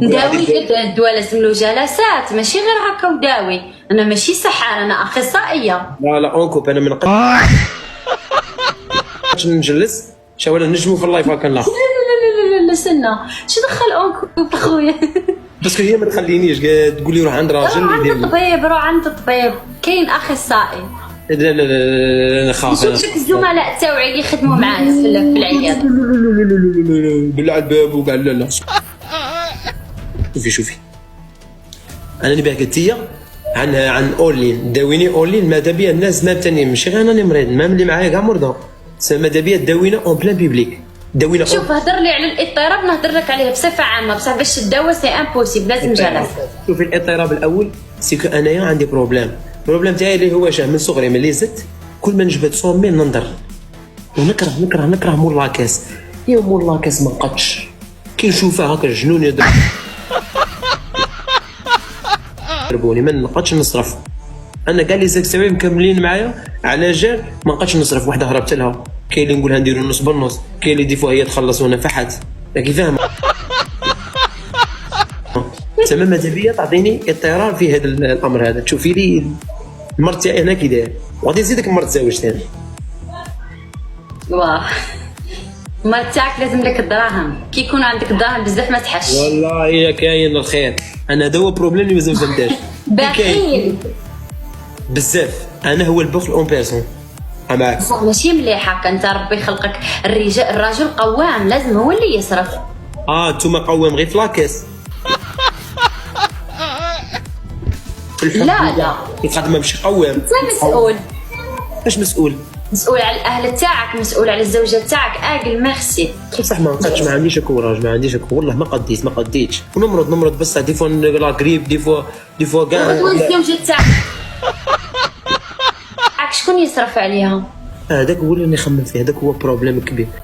نداوي الدواء لازم له جلسات، ماشي غير هكا وداوي. انا ماشي سحار، انا اخصائيه. لا اونكوب انا من نقدرش نجلس ولا نجمو في اللايف هكا لا. لا سنة شو دخل اونكوب اخويا؟ باسكو هي ما تخلينيش تقول لي روح عند راجل روح يدير عند لي. طبيب، روح عند طبيب، كاين اخصائي. لا لا لا لا نخاف. شوف الزملاء تاوعي اللي يخدموا معايا في العياده. بالله على الباب وكاع لا لا. شوفي انا نبيع قلتيه عن اولين، داويني اولين. ماذا بيا الناس ما تاني ماشي غير انا مريض، ما اللي معايا كاع مرضى. ماذا بيا داوينا اون بلان بيبليك، داوينا. شوف هضر لي على الاضطراب، نهضر لك عليه بصفه عامه، بصح باش تداوى سي امبوسيبل، لازم جلسه. شوفي الاضطراب الاول سيكو انايا عندي بروبليم تاعي اللي هو جاه من صغري، ملي زدت كل ما نجبد صومي ننظر ونكره مول لاكاس. يا مول لاكاس ما نقدش كي نشوفها هكا جنون يضربوني، ما نقدش نصرف. انا كاع لي زاكسيوي مكملين معايا على جال ما نقدش نصرف. وحده هربت لها، كاين اللي نقولها نديرو نص بالنص، كاين اللي ديفوا هي تخلص وانا فحت. راكي فاهمه؟ تما ماذا بيا تعطيني اضطرار في هذا الامر هذا. تشوفي لي المرض تاعي هنا كي داير، وغادي نزيدك المرض تزوج ثاني. واه المرض تاعك لازم لك الدراهم، كي يكون عندك دراهم بزاف ما تحش. والله يا كاين الخير. انا هذا هو بروبليم اللي مازال ما فهمتهاش. بخيل بزاف. انا هو البخل اون بيرسون معاك. بصح ماشي مليح هكا. انت ربي خلقك الراجل قوام، لازم هو اللي يصرف. نتوما قوام غير في لاكاس. لا الخدمه ماشي قوام. انت مسؤول. اش مسؤول؟ مسؤول على الاهل تاعك، مسؤول على الزوجه تاعك. اقل ميرسي. بصح ما نقدش، ما عنديش كوراج، ما عنديش والله ما قديتش. ونمرض بس ديفوا لا غريب، ديفوا كاع. الزوجه تاعك شكون يصرف عليها؟ هذاك هو اللي نخمم فيه، هذاك هو بروبليم كبير.